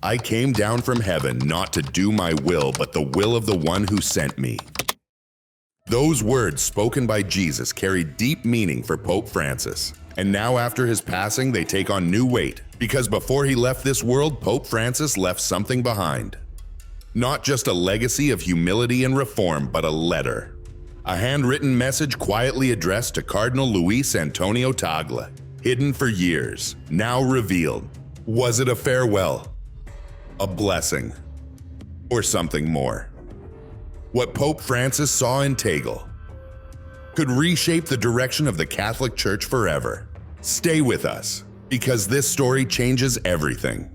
I came down from heaven not to do my will, but the will of the one who sent me. Those words spoken by Jesus carry deep meaning for Pope Francis. And now after his passing, they take on new weight, because before he left this world, Pope Francis left something behind. Not just a legacy of humility and reform, but a letter. A handwritten message quietly addressed to Cardinal Luis Antonio Tagle, hidden for years, now revealed. Was it a farewell? A blessing? Or something more? What Pope Francis saw in Tagle could reshape the direction of the Catholic Church forever. Stay with us, because this story changes everything.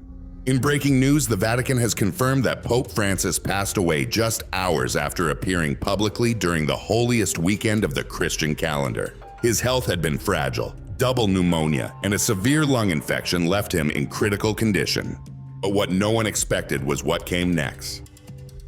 In breaking news, the Vatican has confirmed that Pope Francis passed away just hours after appearing publicly during the holiest weekend of the Christian calendar. His health had been fragile. Double pneumonia and a severe lung infection left him in critical condition. But what no one expected was what came next.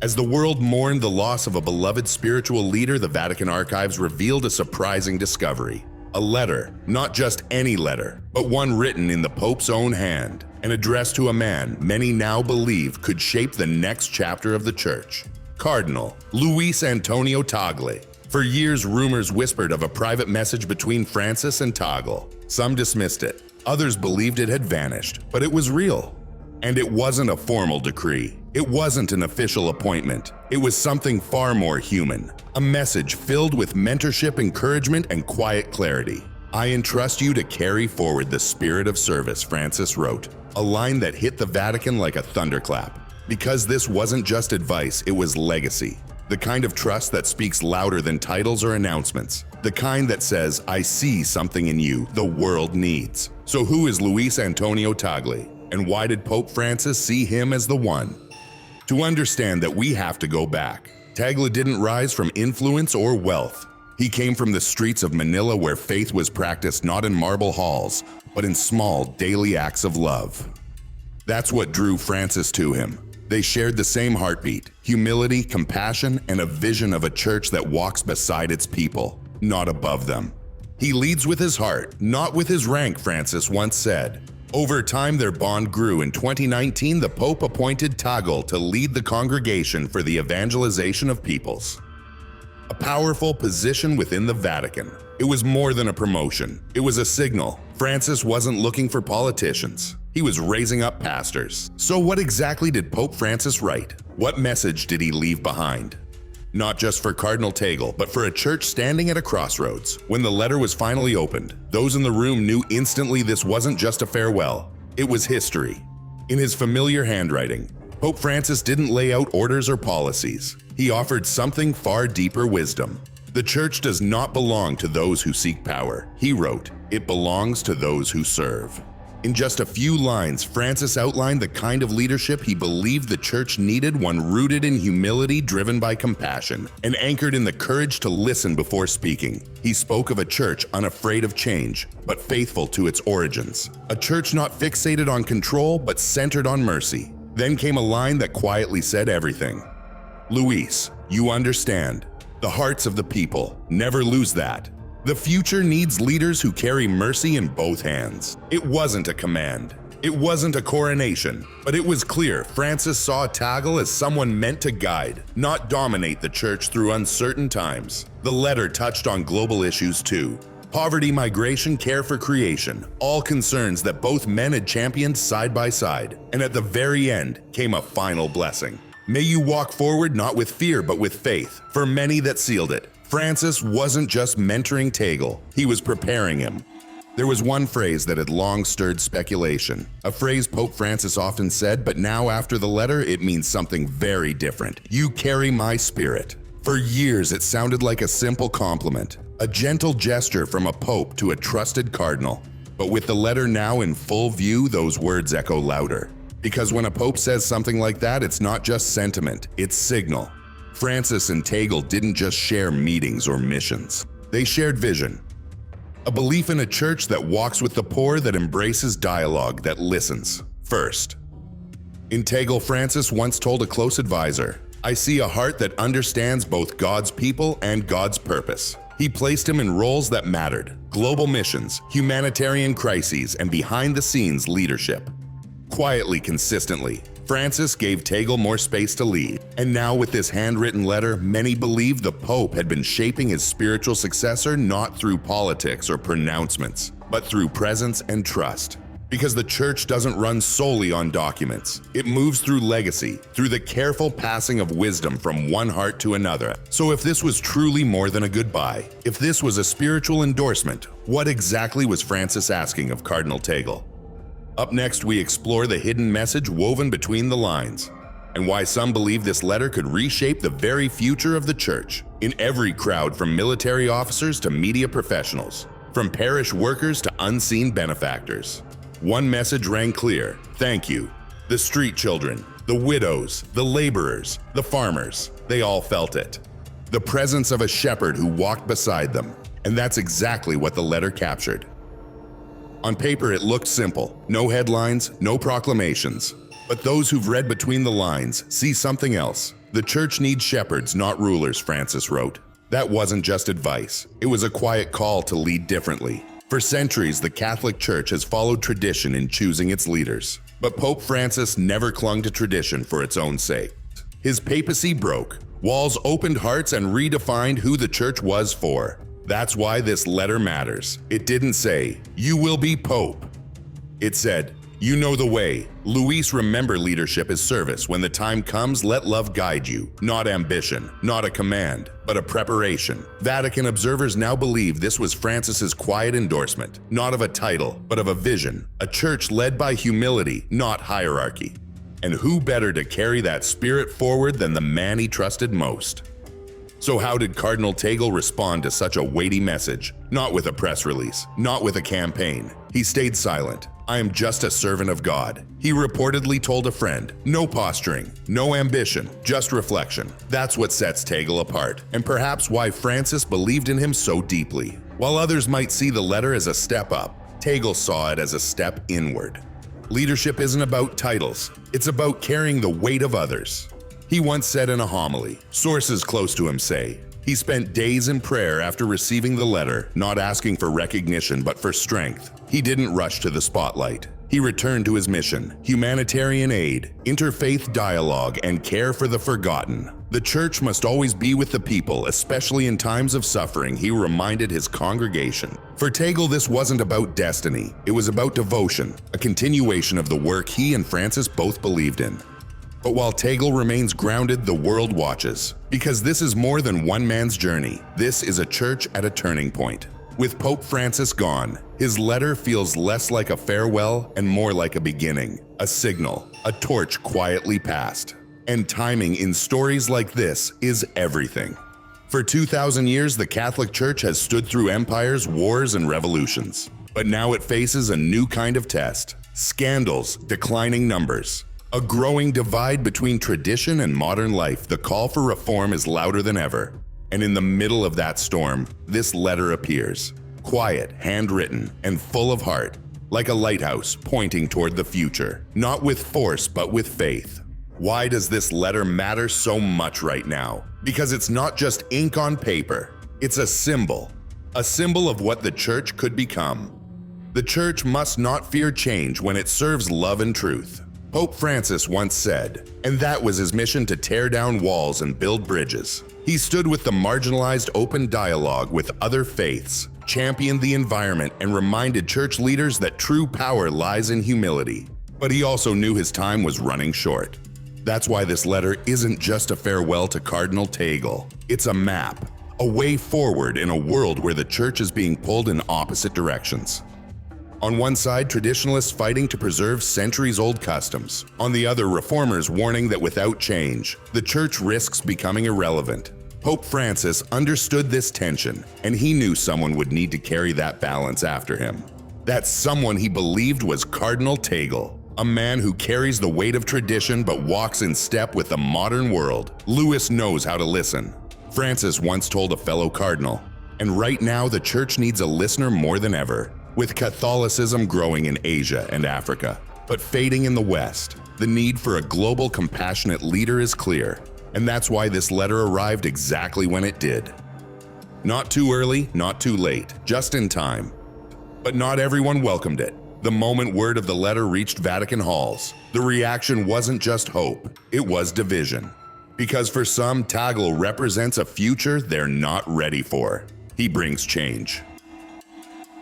As the world mourned the loss of a beloved spiritual leader, the Vatican archives revealed a surprising discovery. A letter, not just any letter, but one written in the Pope's own hand and addressed to a man many now believe could shape the next chapter of the Church. Cardinal Luis Antonio Tagle. For years, rumors whispered of a private message between Francis and Tagle. Some dismissed it. Others believed it had vanished, but it was real. And it wasn't a formal decree. It wasn't an official appointment. It was something far more human. A message filled with mentorship, encouragement, and quiet clarity. I entrust you to carry forward the spirit of service, Francis wrote. A line that hit the Vatican like a thunderclap. Because this wasn't just advice, it was legacy. The kind of trust that speaks louder than titles or announcements. The kind that says, I see something in you the world needs. So who is Luis Antonio Tagle? And why did Pope Francis see him as the one? To understand that, we have to go back. Tagle didn't rise from influence or wealth. He came from the streets of Manila, where faith was practiced not in marble halls, but in small daily acts of love. That's what drew Francis to him. They shared the same heartbeat, humility, compassion, and a vision of a church that walks beside its people, not above them. He leads with his heart, not with his rank, Francis once said. Over time, their bond grew. In 2019, the Pope appointed Tagle to lead the Congregation for the Evangelization of Peoples. A powerful position within the Vatican. It was more than a promotion. It was a signal. Francis wasn't looking for politicians. He was raising up pastors. So what exactly did Pope Francis write? What message did he leave behind? Not just for Cardinal Tagle, but for a church standing at a crossroads. When the letter was finally opened, those in the room knew instantly this wasn't just a farewell. It was history. In his familiar handwriting, Pope Francis didn't lay out orders or policies. He offered something far deeper: wisdom. The church does not belong to those who seek power. He wrote, it belongs to those who serve. In just a few lines, Francis outlined the kind of leadership he believed the church needed, one rooted in humility, driven by compassion, and anchored in the courage to listen before speaking. He spoke of a church unafraid of change, but faithful to its origins. A church not fixated on control, but centered on mercy. Then came a line that quietly said everything. Luis, you understand. The hearts of the people. Never lose that. The future needs leaders who carry mercy in both hands. It wasn't a command. It wasn't a coronation. But it was clear Francis saw Tagle as someone meant to guide, not dominate the church through uncertain times. The letter touched on global issues too. Poverty, migration, care for creation. All concerns that both men had championed side by side. And at the very end came a final blessing. May you walk forward not with fear but with faith. For many that sealed it. Francis wasn't just mentoring Tagle, he was preparing him. There was one phrase that had long stirred speculation, a phrase Pope Francis often said, but now after the letter it means something very different. You carry my spirit. For years it sounded like a simple compliment, a gentle gesture from a pope to a trusted cardinal. But with the letter now in full view, those words echo louder. Because when a pope says something like that, it's not just sentiment, it's signal. Francis and Tagle didn't just share meetings or missions. They shared vision. A belief in a church that walks with the poor, that embraces dialogue, that listens first. In Tagle, Francis once told a close advisor, I see a heart that understands both God's people and God's purpose. He placed him in roles that mattered: global missions, humanitarian crises, and behind-the-scenes leadership. Quietly, consistently, Francis gave Tagle more space to lead, and now with this handwritten letter, many believed the Pope had been shaping his spiritual successor not through politics or pronouncements, but through presence and trust. Because the Church doesn't run solely on documents. It moves through legacy, through the careful passing of wisdom from one heart to another. So if this was truly more than a goodbye, if this was a spiritual endorsement, what exactly was Francis asking of Cardinal Tagle? Up next, we explore the hidden message woven between the lines, and why some believe this letter could reshape the very future of the Church, in every crowd from military officers to media professionals, from parish workers to unseen benefactors. One message rang clear: thank you. The street children, the widows, the laborers, the farmers, they all felt it. The presence of a shepherd who walked beside them, and that's exactly what the letter captured. On paper, it looked simple. No headlines, no proclamations. But those who've read between the lines see something else. The Church needs shepherds, not rulers, Francis wrote. That wasn't just advice. It was a quiet call to lead differently. For centuries, the Catholic Church has followed tradition in choosing its leaders. But Pope Francis never clung to tradition for its own sake. His papacy broke. Walls opened hearts and redefined who the Church was for. That's why this letter matters. It didn't say, "You will be Pope." It said, "You know the way. Luis, remember leadership is service. When the time comes, let love guide you. Not ambition, not a command, but a preparation." Vatican observers now believe this was Francis's quiet endorsement, not of a title, but of a vision. A church led by humility, not hierarchy. And who better to carry that spirit forward than the man he trusted most? So how did Cardinal Tagle respond to such a weighty message? Not with a press release, not with a campaign. He stayed silent. "I am just a servant of God," he reportedly told a friend. No posturing, no ambition, just reflection. That's what sets Tagle apart, and perhaps why Francis believed in him so deeply. While others might see the letter as a step up, Tagle saw it as a step inward. Leadership isn't about titles, it's about carrying the weight of others. He once said in a homily, sources close to him say, he spent days in prayer after receiving the letter, not asking for recognition but for strength. He didn't rush to the spotlight. He returned to his mission: humanitarian aid, interfaith dialogue, and care for the forgotten. The Church must always be with the people, especially in times of suffering, he reminded his congregation. For Tagle, this wasn't about destiny. It was about devotion, a continuation of the work he and Francis both believed in. But while Tagle remains grounded, the world watches. Because this is more than one man's journey. This is a church at a turning point. With Pope Francis gone, his letter feels less like a farewell and more like a beginning, a signal, a torch quietly passed. And timing in stories like this is everything. For 2,000 years, the Catholic Church has stood through empires, wars, and revolutions. But now it faces a new kind of test: scandals, declining numbers. A growing divide between tradition and modern life. The call for reform is louder than ever. And in the middle of that storm, this letter appears. Quiet, handwritten, and full of heart. Like a lighthouse pointing toward the future. Not with force, but with faith. Why does this letter matter so much right now? Because it's not just ink on paper. It's a symbol. A symbol of what the Church could become. The Church must not fear change when it serves love and truth. Pope Francis once said, and that was his mission, to tear down walls and build bridges. He stood with the marginalized, open dialogue with other faiths, championed the environment, and reminded church leaders that true power lies in humility. But he also knew his time was running short. That's why this letter isn't just a farewell to Cardinal Tagle. It's a map, a way forward in a world where the Church is being pulled in opposite directions. On one side, traditionalists fighting to preserve centuries-old customs. On the other, reformers warning that without change, the Church risks becoming irrelevant. Pope Francis understood this tension, and he knew someone would need to carry that balance after him. That someone he believed was Cardinal Tagle, a man who carries the weight of tradition but walks in step with the modern world. Luis knows how to listen. Francis once told a fellow cardinal, and right now the Church needs a listener more than ever. With Catholicism growing in Asia and Africa, but fading in the West, the need for a global, compassionate leader is clear, and that's why this letter arrived exactly when it did. Not too early, not too late, just in time. But not everyone welcomed it. The moment word of the letter reached Vatican halls, the reaction wasn't just hope, it was division. Because for some, Tagle represents a future they're not ready for. He brings change.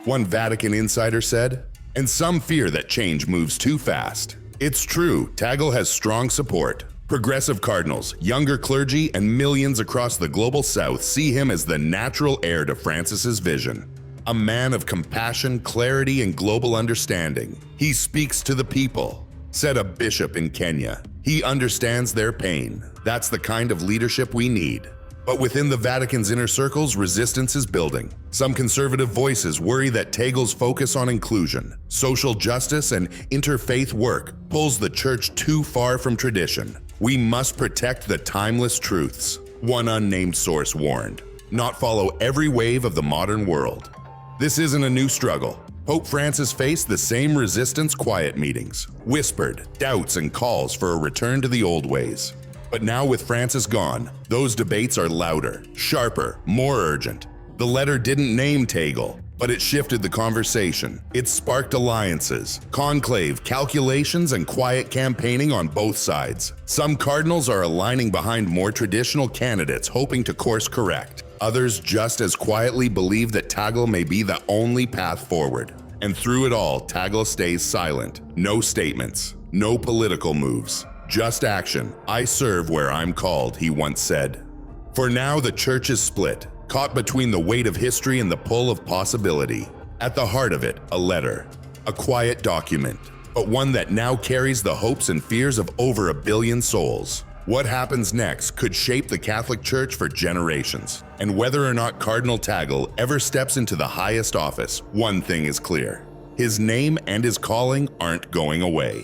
One Vatican insider said, and some fear that change moves too fast. It's true, Tagle has strong support. Progressive cardinals, younger clergy, and millions across the global south see him as the natural heir to Francis's vision. A man of compassion, clarity, and global understanding. He speaks to the people, said a bishop in Kenya. He understands their pain. That's the kind of leadership we need. But within the Vatican's inner circles, resistance is building. Some conservative voices worry that Tagle's focus on inclusion, social justice, and interfaith work pulls the church too far from tradition. We must protect the timeless truths, one unnamed source warned, not follow every wave of the modern world. This isn't a new struggle. Pope Francis faced the same resistance quiet meetings, whispered doubts and calls for a return to the old ways. But now with Francis gone, those debates are louder, sharper, more urgent. The letter didn't name Tagle, but it shifted the conversation. It sparked alliances, conclave, calculations, and quiet campaigning on both sides. Some cardinals are aligning behind more traditional candidates, hoping to course correct. Others just as quietly believe that Tagle may be the only path forward. And through it all, Tagle stays silent. No statements, no political moves, just action. I serve where I'm called, he once said. For now, the church is split, caught between the weight of history and the pull of possibility. At the heart of it, a letter, a quiet document, but one that now carries the hopes and fears of over 1 billion souls. What happens next could shape the Catholic Church for generations. And whether or not Cardinal Tagle ever steps into the highest office, one thing is clear. His name and his calling aren't going away.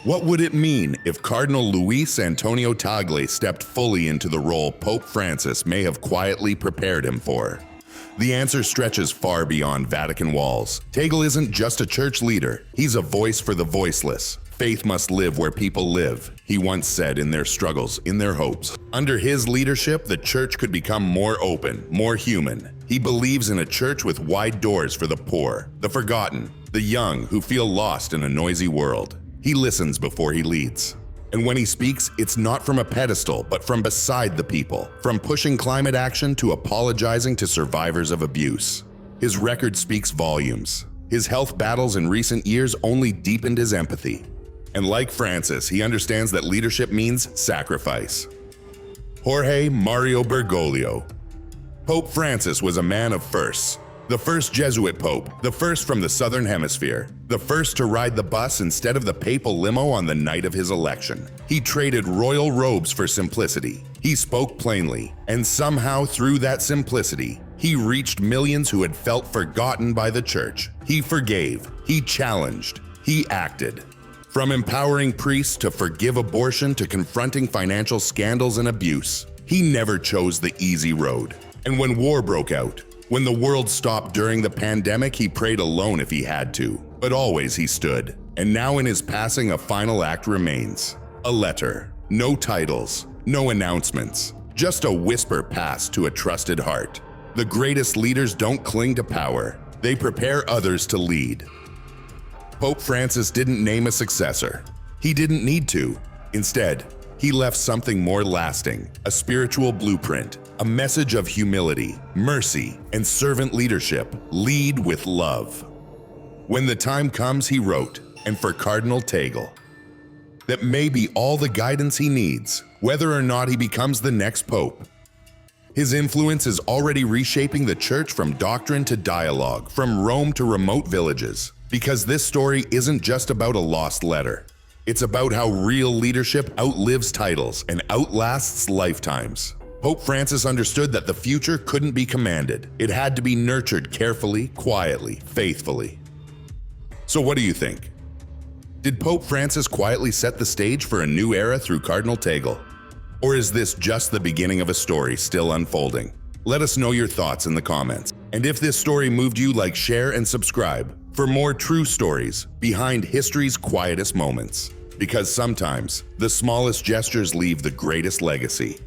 What would it mean if Cardinal Luis Antonio Tagle stepped fully into the role Pope Francis may have quietly prepared him for? The answer stretches far beyond Vatican walls. Tagle isn't just a church leader, he's a voice for the voiceless. Faith must live where people live, he once said, in their struggles, in their hopes. Under his leadership, the church could become more open, more human. He believes in a church with wide doors for the poor, the forgotten, the young who feel lost in a noisy world. He listens before he leads. And when he speaks, it's not from a pedestal, but from beside the people, from pushing climate action to apologizing to survivors of abuse. His record speaks volumes. His health battles in recent years only deepened his empathy. And like Francis, he understands that leadership means sacrifice. Jorge Mario Bergoglio. Pope Francis was a man of firsts. The first Jesuit pope, the first from the Southern Hemisphere, the first to ride the bus instead of the papal limo on the night of his election. He traded royal robes for simplicity. He spoke plainly, and somehow through that simplicity, he reached millions who had felt forgotten by the church. He forgave, he challenged, he acted. From empowering priests to forgive abortion to confronting financial scandals and abuse, he never chose the easy road. And when war broke out, when the world stopped during the pandemic, he prayed alone if he had to, but always he stood. And now in his passing, a final act remains. A letter, no titles, no announcements, just a whisper passed to a trusted heart. The greatest leaders don't cling to power, they prepare others to lead. Pope Francis didn't name a successor. He didn't need to. Instead, he left something more lasting, a spiritual blueprint, a message of humility, mercy, and servant leadership. Lead with love. When the time comes, he wrote, and for Cardinal Tagle, that may be all the guidance he needs, whether or not he becomes the next pope. His influence is already reshaping the church from doctrine to dialogue, from Rome to remote villages. Because this story isn't just about a lost letter. It's about how real leadership outlives titles and outlasts lifetimes. Pope Francis understood that the future couldn't be commanded. It had to be nurtured carefully, quietly, faithfully. So what do you think? Did Pope Francis quietly set the stage for a new era through Cardinal Tagle? Or is this just the beginning of a story still unfolding? Let us know your thoughts in the comments. And if this story moved you, like, share, and subscribe for more true stories behind history's quietest moments. Because sometimes, the smallest gestures leave the greatest legacy.